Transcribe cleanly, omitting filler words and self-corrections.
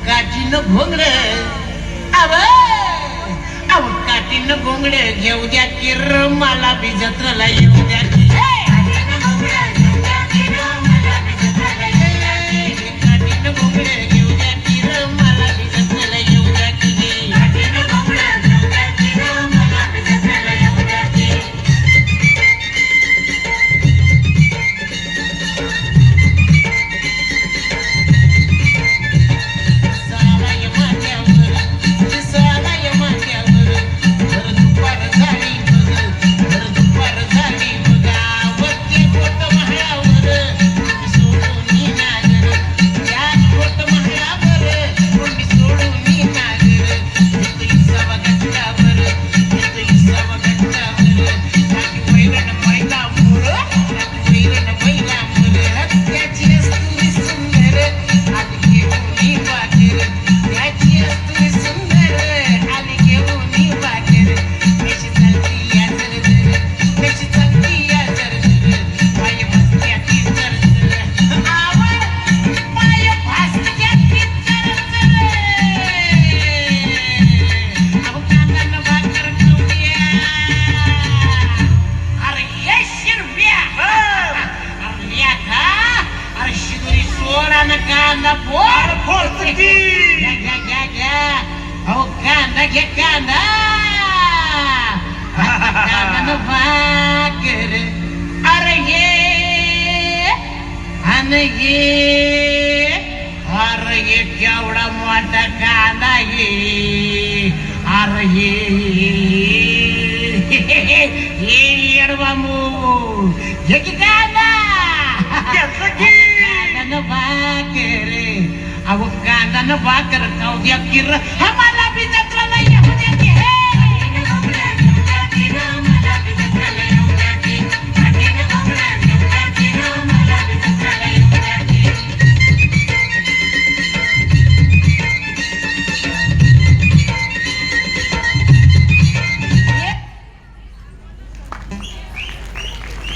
काठीनं घोंगड अव काठीनं घोंगड घेऊ द्या किर मला बी जत्राला येऊ द्या की काठीनं घोंगड घेऊ द्या किर मला बी जत्राला येऊ द्या की अरे ये केवढा मोठा कांदा ये अरे ये येडवामू हे की कांदा कांदा न भाकर अहो कांदा न भाकर खाऊ द्या किर